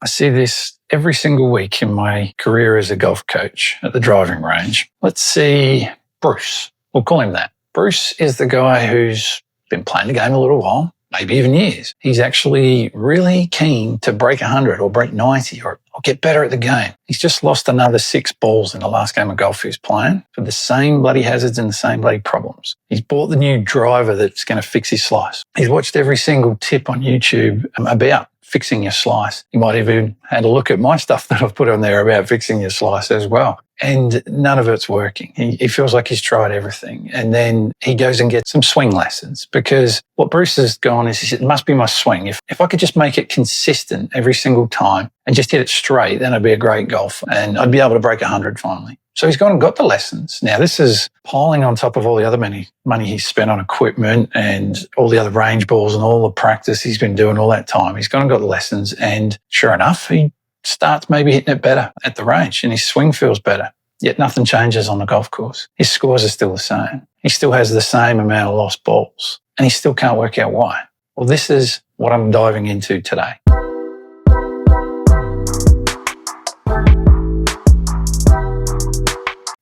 see this every single week in my career as a golf coach at the driving range. Let's see Bruce. We'll call him that. Bruce is the guy who's been playing the game a little while, maybe even years. He's actually really keen to break 100 or break 90 or get better at the game. He's just lost another 6 balls in the last game of golf he was playing for the same bloody hazards and the same bloody problems. He's bought the new driver that's going to fix his slice. He's watched every single tip on YouTube about fixing your slice. You might even had a look at my stuff that I've put on there about fixing your slice as well. And none of it's working. He feels like he's tried everything. And then he goes and gets some swing lessons, because what Bruce has gone is, he said, it must be my swing. If I could just make it consistent every single time and just hit it straight, then I'd be a great golfer and I'd be able to break 100 finally. So he's gone and got the lessons. Now, this is piling on top of all the other money he's spent on equipment and all the other range balls and all the practice he's been doing all that time. He's gone and got the lessons, and sure enough, he starts maybe hitting it better at the range and his swing feels better. Yet nothing changes on the golf course. His scores are still the same. He still has the same amount of lost balls, and he still can't work out why. Well, this is what I'm diving into today.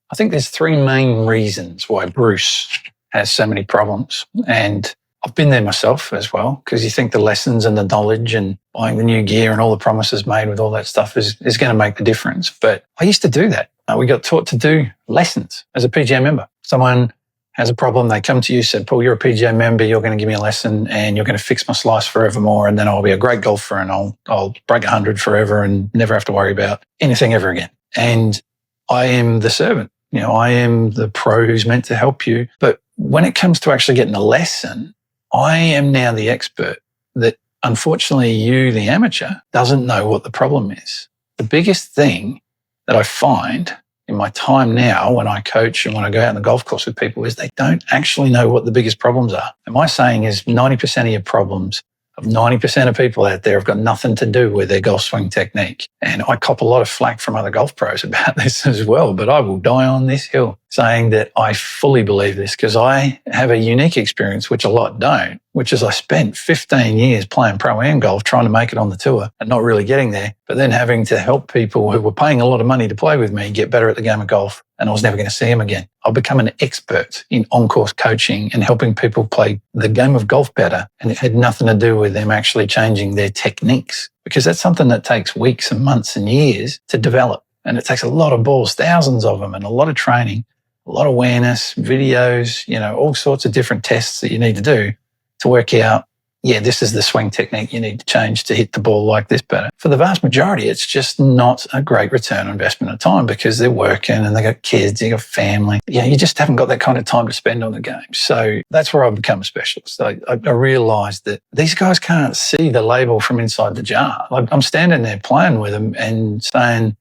I think there's 3 main reasons why Bruce has so many problems. And I've been there myself as well, because you think the lessons and the knowledge and buying the new gear and all the promises made with all that stuff is going to make the difference. But I used to do that. We got taught to do lessons as a PGA member. Someone has a problem, they come to you, said, Paul, you're a PGA member, you're going to give me a lesson and you're going to fix my slice forevermore, and then I'll be a great golfer and I'll break 100 forever and never have to worry about anything ever again. And I am the servant. I am the pro who's meant to help you. But when it comes to actually getting a lesson, I am now the expert that, unfortunately, you, the amateur, doesn't know what the problem is. The biggest thing that I find in my time now when I coach and when I go out on the golf course with people is they don't actually know what the biggest problems are. And my saying is 90% of your problems of 90% of people out there have got nothing to do with their golf swing technique. And I cop a lot of flack from other golf pros about this as well, but I will die on this hill saying that I fully believe this, because I have a unique experience, which a lot don't, which is I spent 15 years playing Pro-Am golf, trying to make it on the tour and not really getting there, but then having to help people who were paying a lot of money to play with me get better at the game of golf, and I was never going to see them again. I've become an expert in on-course coaching and helping people play the game of golf better, and it had nothing to do with them actually changing their techniques, because that's something that takes weeks and months and years to develop. And it takes a lot of balls, thousands of them, and a lot of training, a lot of awareness, videos, all sorts of different tests that you need to do to work out, this is the swing technique you need to change to hit the ball like this better. For the vast majority, it's just not a great return on investment of time, because they're working and they got kids, you got family. You just haven't got that kind of time to spend on the game. So that's where I've become a specialist. I realised that these guys can't see the label from inside the jar. Like, I'm standing there playing with them and saying,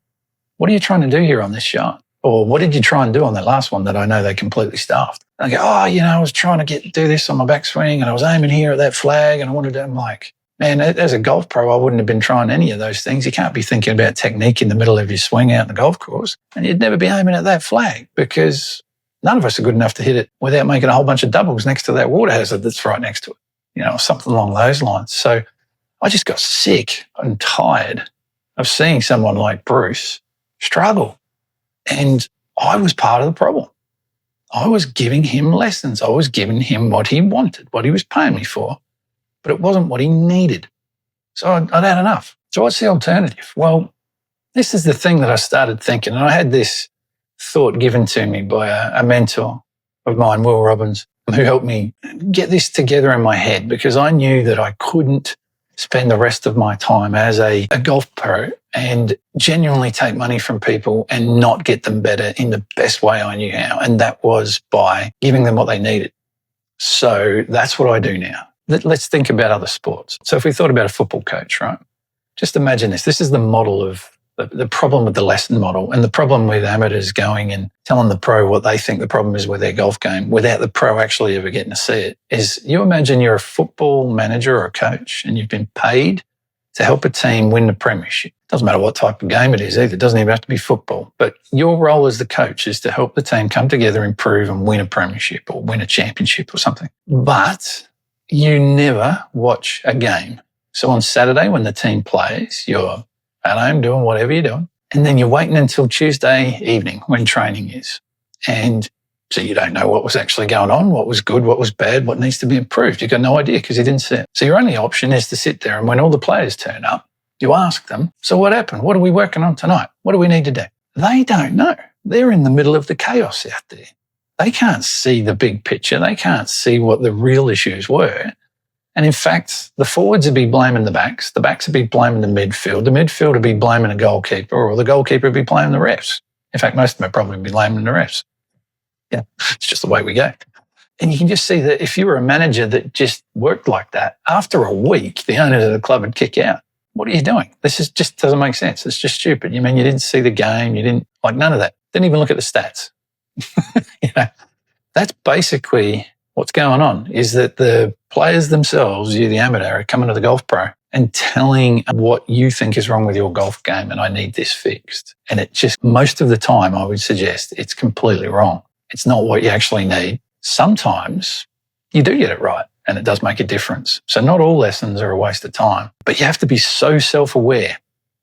what are you trying to do here on this shot? Or what did you try and do on that last one that I know they completely stuffed? And I go, I was trying to do this on my backswing and I was aiming here at that flag and I wanted to, I'm like, man, as a golf pro, I wouldn't have been trying any of those things. You can't be thinking about technique in the middle of your swing out in the golf course, and you'd never be aiming at that flag, because none of us are good enough to hit it without making a whole bunch of doubles next to that water hazard that's right next to it, something along those lines. So I just got sick and tired of seeing someone like Bruce struggle. And I was part of the problem. I was giving him lessons. I was giving him what he wanted, what he was paying me for, but it wasn't what he needed. So I'd had enough. So what's the alternative? Well, this is the thing that I started thinking. And I had this thought given to me by a mentor of mine, Will Robbins, who helped me get this together in my head, because I knew that I couldn't spend the rest of my time as a golf pro and genuinely take money from people and not get them better in the best way I knew how. And that was by giving them what they needed. So that's what I do now. Let's think about other sports. So if we thought about a football coach, right? Just imagine this. This is the model of the problem with the lesson model, and the problem with amateurs going and telling the pro what they think the problem is with their golf game without the pro actually ever getting to see it, is you imagine you're a football manager or a coach and you've been paid to help a team win the premiership. Doesn't matter what type of game it is either. It doesn't even have to be football. But your role as the coach is to help the team come together, improve and win a premiership or win a championship or something. But you never watch a game. So on Saturday when the team plays, you're at home doing whatever you're doing. And then you're waiting until Tuesday evening when training is. And so you don't know what was actually going on, what was good, what was bad, what needs to be improved. You've got no idea because you didn't see it. So your only option is to sit there, and when all the players turn up, you ask them, so what happened? What are we working on tonight? What do we need to do? They don't know. They're in the middle of the chaos out there. They can't see the big picture. They can't see what the real issues were. And in fact, the forwards would be blaming the backs would be blaming the midfield would be blaming the goalkeeper, or the goalkeeper would be blaming the refs. In fact, most of them would probably be blaming the refs. Yeah, it's just the way we go. And you can just see that if you were a manager that just worked like that, after a week, the owners of the club would kick you out. What are you doing? This is just doesn't make sense. It's just stupid. You mean you didn't see the game? You didn't like none of that. Didn't even look at the stats. That's basically what's going on, is that the players themselves, you, the amateur, are coming to the golf pro and telling what you think is wrong with your golf game, and I need this fixed. And it just, most of the time, I would suggest it's completely wrong. It's not what you actually need. Sometimes you do get it right, and it does make a difference. So not all lessons are a waste of time, but you have to be so self-aware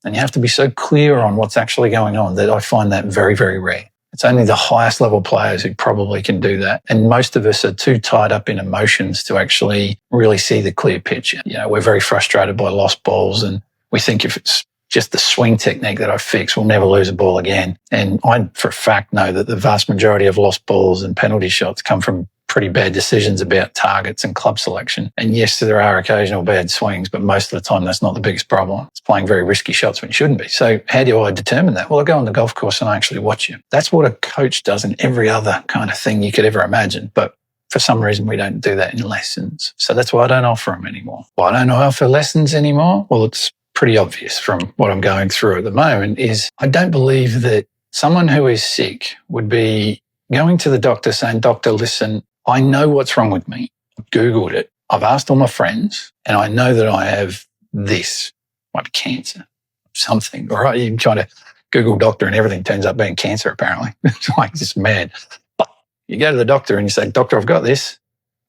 and you have to be so clear on what's actually going on that I find that very, very rare. It's only the highest level players who probably can do that. And most of us are too tied up in emotions to actually really see the clear picture. We're very frustrated by lost balls, and we think if it's just the swing technique that I fix, we'll never lose a ball again. And I, for a fact, know that the vast majority of lost balls and penalty shots come from pretty bad decisions about targets and club selection. And yes, there are occasional bad swings, but most of the time that's not the biggest problem. It's playing very risky shots when it shouldn't be. So how do I determine that? Well, I go on the golf course and I actually watch you. That's what a coach does in every other kind of thing you could ever imagine. But for some reason, we don't do that in lessons. So that's why I don't offer them anymore. Why don't I offer lessons anymore? Well, it's pretty obvious from what I'm going through at the moment is I don't believe that someone who is sick would be going to the doctor saying, "Doctor, listen, I know what's wrong with me. I've Googled it. I've asked all my friends and I know that I have this, might be cancer, something." All right. You try to Google doctor and everything turns up being cancer, apparently. It's like just mad. But you go to the doctor and you say, "Doctor, I've got this.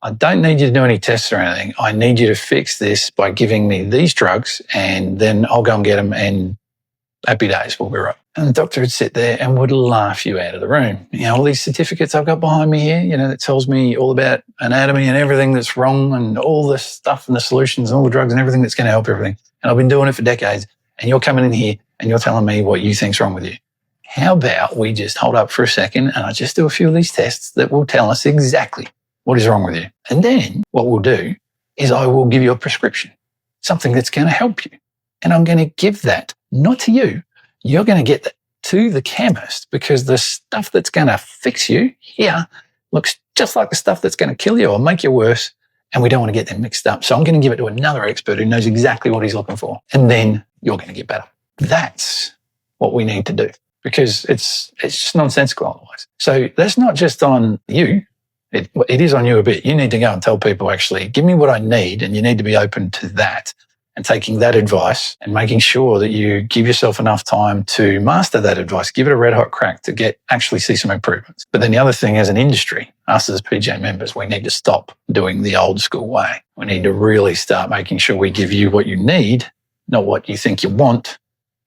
I don't need you to do any tests or anything. I need you to fix this by giving me these drugs and then I'll go and get them and happy days, we'll be right." And the doctor would sit there and would laugh you out of the room. All these certificates I've got behind me here, that tells me all about anatomy and everything that's wrong and all the stuff and the solutions and all the drugs and everything that's going to help everything. And I've been doing it for decades. And you're coming in here and you're telling me what you think's wrong with you. How about we just hold up for a second and I just do a few of these tests that will tell us exactly what is wrong with you. And then what we'll do is I will give you a prescription, something that's going to help you. And I'm going to give that, not to you. You're going to get that to the chemist, because the stuff that's going to fix you here looks just like the stuff that's going to kill you or make you worse. And we don't want to get them mixed up. So I'm going to give it to another expert who knows exactly what he's looking for. And then you're going to get better. That's what we need to do, because it's just nonsensical otherwise. So that's not just on you. It is on you a bit. You need to go and tell people, actually, give me what I need, and you need to be open to that and taking that advice and making sure that you give yourself enough time to master that advice, give it a red hot crack to actually see some improvements. But then the other thing, as an industry, us as PJ members, we need to stop doing the old school way. We need to really start making sure we give you what you need, not what you think you want.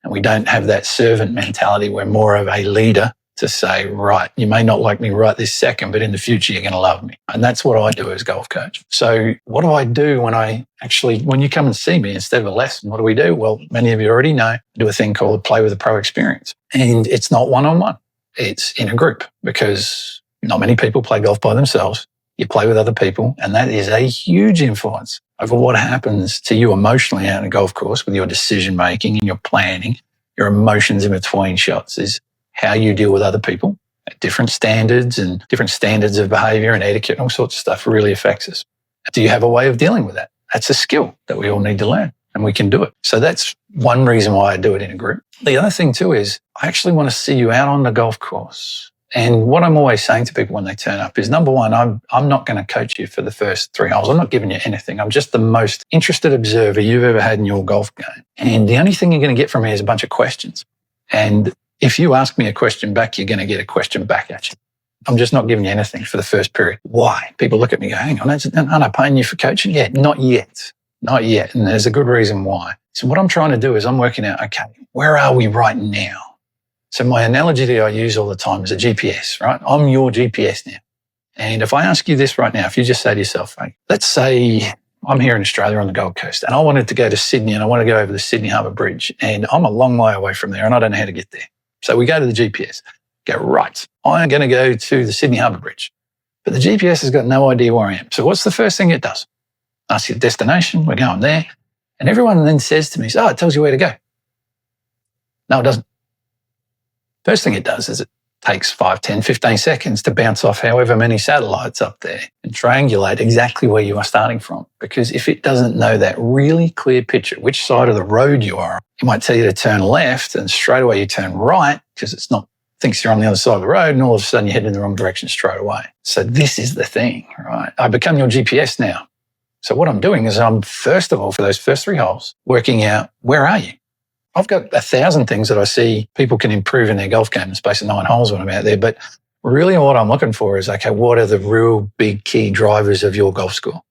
And we don't have that servant mentality. We're more of a leader to say, right, you may not like me right this second, but in the future, you're going to love me. And that's what I do as golf coach. So what do I do when you come and see me instead of a lesson? What do we do? Well, many of you already know, I do a thing called Play with a Pro experience. And it's not one-on-one. It's in a group, because not many people play golf by themselves. You play with other people, and that is a huge influence over what happens to you emotionally out on a golf course with your decision-making and your planning, your emotions in between shots is how you deal with other people at different standards, and different standards of behavior and etiquette and all sorts of stuff really affects us. Do you have a way of dealing with that? That's a skill that we all need to learn, and we can do it. So that's one reason why I do it in a group. The other thing too is I actually want to see you out on the golf course. And what I'm always saying to people when they turn up is, number one, I'm not going to coach you for the first 3 holes. I'm not giving you anything. I'm just the most interested observer you've ever had in your golf game. And the only thing you're going to get from me is a bunch of questions. And if you ask me a question back, you're going to get a question back at you. I'm just not giving you anything for the first period. Why? People look at me and go, hang on, aren't I paying you for coaching? Yeah, not yet. Not yet. And there's a good reason why. So what I'm trying to do is I'm working out, okay, where are we right now? So my analogy that I use all the time is a GPS, right? I'm your GPS now. And if I ask you this right now, if you just say to yourself, hey, let's say I'm here in Australia on the Gold Coast and I wanted to go to Sydney and I want to go over the Sydney Harbour Bridge and I'm a long way away from there and I don't know how to get there. So we go to the GPS, go, right, I'm going to go to the Sydney Harbour Bridge. But the GPS has got no idea where I am. So what's the first thing it does? Asks you the destination, we're going there. And everyone then says to me, oh, it tells you where to go. No, it doesn't. First thing it does is it takes 5, 10, 15 seconds to bounce off however many satellites up there and triangulate exactly where you are starting from. Because if it doesn't know that really clear picture, which side of the road you are, it might tell you to turn left and straight away you turn right because it's not, thinks you're on the other side of the road and all of a sudden you head in the wrong direction straight away. So this is the thing, right? I become your GPS now. So what I'm doing is I'm, first of all, for those first 3 holes, working out where are you? I've got 1,000 things that I see people can improve in their golf game in the space of 9 holes when I'm out there. But really what I'm looking for is, okay, what are the real big key drivers of your golf score?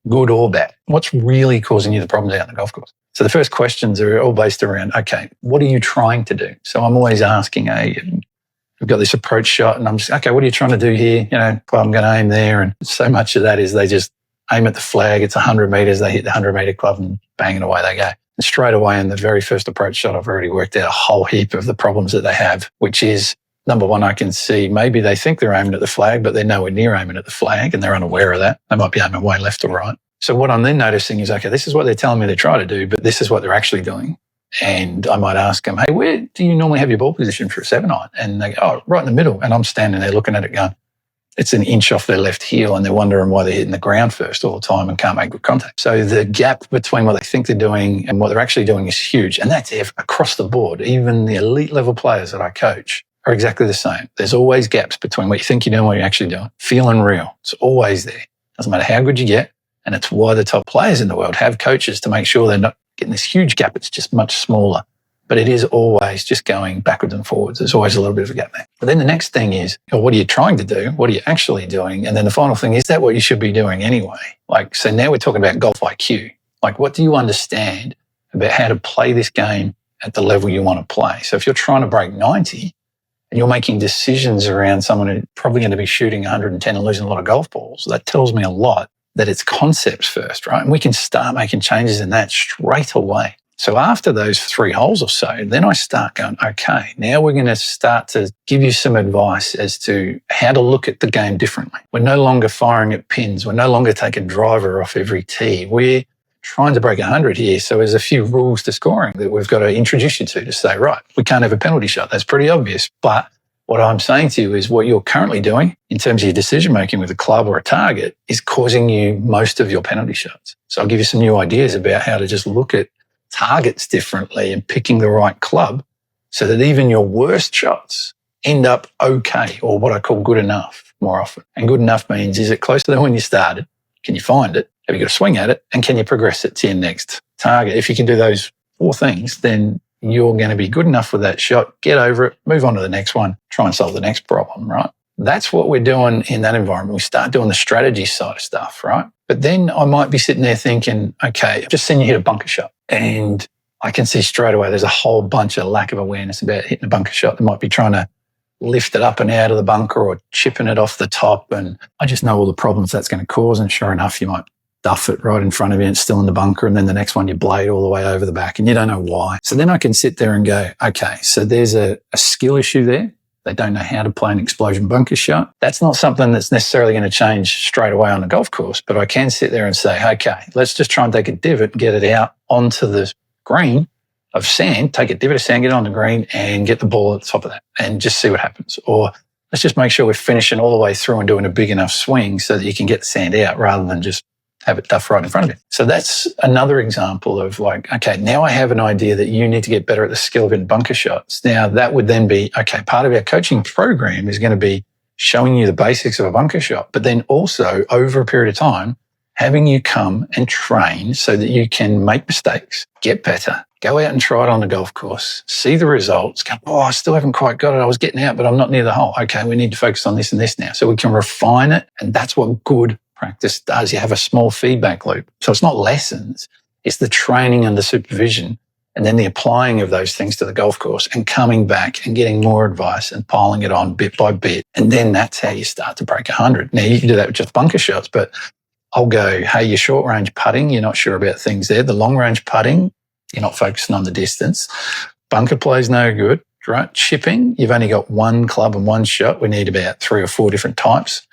Good or bad? What's really causing you the problems out on the golf course? So the first questions are all based around, okay, what are you trying to do? So I'm always asking, we've got this approach shot and I'm just, okay, what are you trying to do here? I'm going to aim there. And so much of that is they just aim at the flag. It's 100 meters. They hit the 100-meter club and bang it away they go. And straight away in the very first approach shot, I've already worked out a whole heap of the problems that they have, which is, number one, I can see maybe they think they're aiming at the flag, but they're nowhere near aiming at the flag and they're unaware of that. They might be aiming way left or right. So what I'm then noticing is, okay, this is what they're telling me they try to do, but this is what they're actually doing. And I might ask them, hey, where do you normally have your ball position for a 7-iron? And they go, oh, right in the middle. And I'm standing there looking at it going, it's an inch off their left heel and they're wondering why they're hitting the ground first all the time and can't make good contact. So the gap between what they think they're doing and what they're actually doing is huge. And that's across the board. Even the elite level players that I coach are exactly the same. There's always gaps between what you think you're doing and what you're actually doing. Feeling real. It's always there. Doesn't matter how good you get. And it's why the top players in the world have coaches to make sure they're not getting this huge gap. It's just much smaller. But it is always just going backwards and forwards. There's always a little bit of a gap there. But then the next thing is, what are you trying to do? What are you actually doing? And then the final thing, is that what you should be doing anyway? So now we're talking about golf IQ. What do you understand about how to play this game at the level you want to play? So if you're trying to break 90 and you're making decisions around someone who's probably going to be shooting 110 and losing a lot of golf balls, that tells me a lot that it's concepts first, right? And we can start making changes in that straight away. So after those 3 holes or so, then I start going, okay, now we're going to start to give you some advice as to how to look at the game differently. We're no longer firing at pins. We're no longer taking driver off every tee. We're trying to break 100 here. So there's a few rules to scoring that we've got to introduce you to say, right, we can't have a penalty shot. That's pretty obvious. But what I'm saying to you is what you're currently doing in terms of your decision-making with a club or a target is causing you most of your penalty shots. So I'll give you some new ideas about how to just look at targets differently and picking the right club so that even your worst shots end up okay, or what I call good enough more often. And good enough means, is it closer than when you started? Can you find it? Have you got a swing at it? And can you progress it to your next target? If you can do those 4 things, then you're going to be good enough with that shot, get over it, move on to the next one, try and solve the next problem, right? That's what we're doing in that environment. We start doing the strategy side of stuff, right? But then I might be sitting there thinking, okay, I've just seen you hit a bunker shot. And I can see straight away there's a whole bunch of lack of awareness about hitting a bunker shot. They might be trying to lift it up and out of the bunker or chipping it off the top. And I just know all the problems that's going to cause. And sure enough, you might duff it right in front of you and it's still in the bunker. And then the next one, you blade all the way over the back and you don't know why. So then I can sit there and go, okay, so there's a skill issue there. They don't know how to play an explosion bunker shot. That's not something that's necessarily going to change straight away on the golf course, but I can sit there and say, okay, let's just try and take a divot and get it out onto the green of sand, take a divot of sand, get it on the green and get the ball at the top of that and just see what happens. Or let's just make sure we're finishing all the way through and doing a big enough swing so that you can get the sand out rather than just have it duff right in front of you. So that's another example of okay, now I have an idea that you need to get better at the skill of hitting bunker shots. Now that would then be, okay, part of our coaching program is going to be showing you the basics of a bunker shot, but then also over a period of time, having you come and train so that you can make mistakes, get better, go out and try it on the golf course, see the results, go, oh, I still haven't quite got it. I was getting out, but I'm not near the hole. Okay, we need to focus on this and this now. So we can refine it. And that's what good practice does. You have a small feedback loop. So it's not lessons. It's the training and the supervision And then the applying of those things to the golf course and coming back and getting more advice and piling it on bit by bit. And then that's how you start to break 100. Now, you can do that with just bunker shots, but I'll go, hey, your short range putting, you're not sure about things there. The long range putting, you're not focusing on the distance. Bunker play's no good, right? Chipping, you've only got one club and one shot. We need about 3 or 4 different types.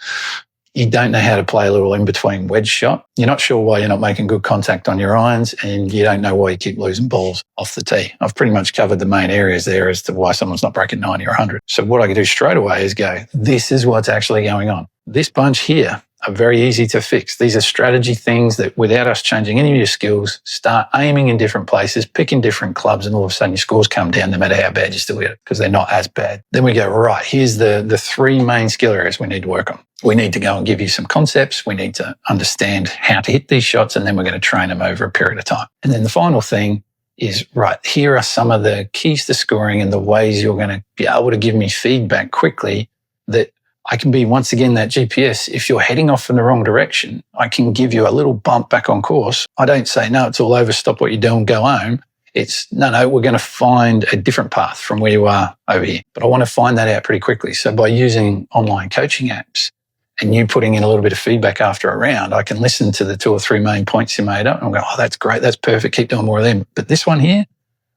You don't know how to play a little in-between wedge shot. You're not sure why you're not making good contact on your irons, and you don't know why you keep losing balls off the tee. I've pretty much covered the main areas there as to why someone's not breaking 90 or 100. So what I can do straight away is go, this is what's actually going on. This bunch here are very easy to fix. These are strategy things that, without us changing any of your skills, start aiming in different places, picking different clubs, and all of a sudden your scores come down no matter how bad you still get it, because they're not as bad. Then we go, right, here's the 3 main skill areas we need to work on. We need to go and give you some concepts. We need to understand how to hit these shots, and then we're going to train them over a period of time. And then the final thing is, right, here are some of the keys to scoring and the ways you're going to be able to give me feedback quickly that I can be, once again, that GPS. If you're heading off in the wrong direction, I can give you a little bump back on course. I don't say, no, it's all over, stop what you're doing, go home. It's, no, we're going to find a different path from where you are over here. But I want to find that out pretty quickly. So by using online coaching apps and you putting in a little bit of feedback after a round, I can listen to the 2 or 3 main points you made up and go, oh, that's great, that's perfect, keep doing more of them. But this one here,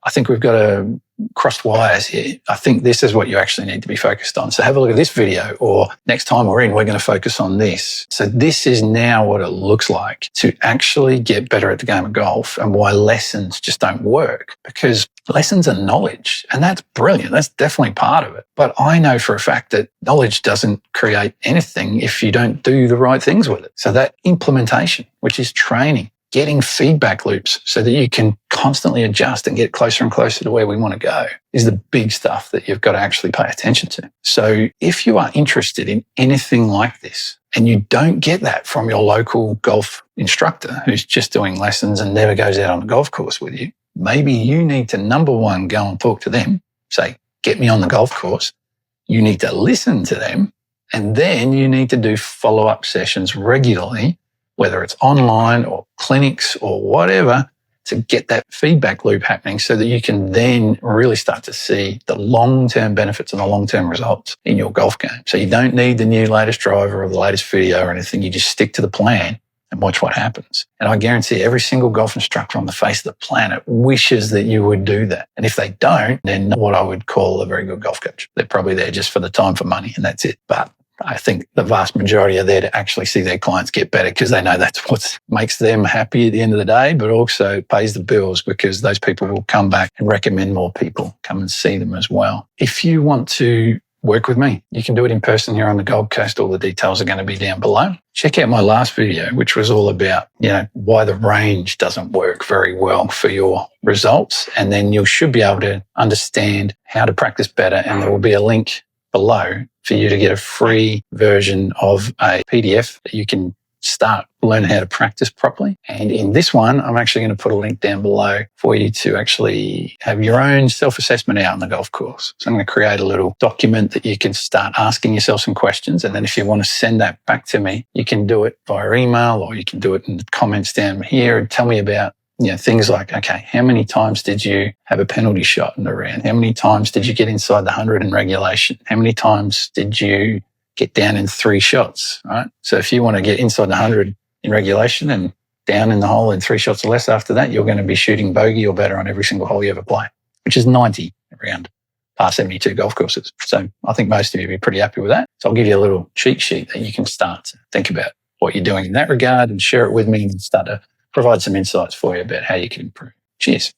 I think we've got to cross wires here. I think this is what you actually need to be focused on. So have a look at this video, or next time we're going to focus on this. So this is now what it looks like to actually get better at the game of golf, and why lessons just don't work, because lessons are knowledge, and that's brilliant. That's definitely part of it. But I know for a fact that knowledge doesn't create anything if you don't do the right things with it. So that implementation, which is training, getting feedback loops so that you can constantly adjust and get closer and closer to where we want to go, is the big stuff that you've got to actually pay attention to. So if you are interested in anything like this and you don't get that from your local golf instructor who's just doing lessons and never goes out on the golf course with you, maybe you need to, number one, go and talk to them, say, get me on the golf course. You need to listen to them, and then you need to do follow-up sessions regularly, whether it's online or clinics or whatever, to get that feedback loop happening so that you can then really start to see the long-term benefits and the long-term results in your golf game. So you don't need the new latest driver or the latest video or anything. You just stick to the plan and watch what happens. And I guarantee every single golf instructor on the face of the planet wishes that you would do that. And if they don't, then what I would call a very good golf coach. They're probably there just for the time for money, and that's it. But I think the vast majority are there to actually see their clients get better, because they know that's what makes them happy at the end of the day, but also pays the bills, because those people will come back and recommend more people come and see them as well. If you want to work with me, you can do it in person here on the Gold Coast. All the details are going to be down below. Check out my last video, which was all about, why the range doesn't work very well for your results. And then you should be able to understand how to practice better. And there will be a link below for you to get a free version of a PDF that you can start learn how to practice properly. And in this one, I'm actually going to put a link down below for you to actually have your own self-assessment out on the golf course. So I'm going to create a little document that you can start asking yourself some questions. And then if you want to send that back to me, you can do it via email, or you can do it in the comments down here and tell me about things like, okay, how many times did you have a penalty shot in the round? How many times did you get inside the 100 in regulation? How many times did you get down in 3 shots, right? So if you want to get inside the 100 in regulation and down in the hole in 3 shots or less after that, you're going to be shooting bogey or better on every single hole you ever play, which is 90 around par 72 golf courses. So I think most of you will be pretty happy with that. So I'll give you a little cheat sheet that you can start to think about what you're doing in that regard and share it with me and start to provide some insights for you about how you can improve. Cheers.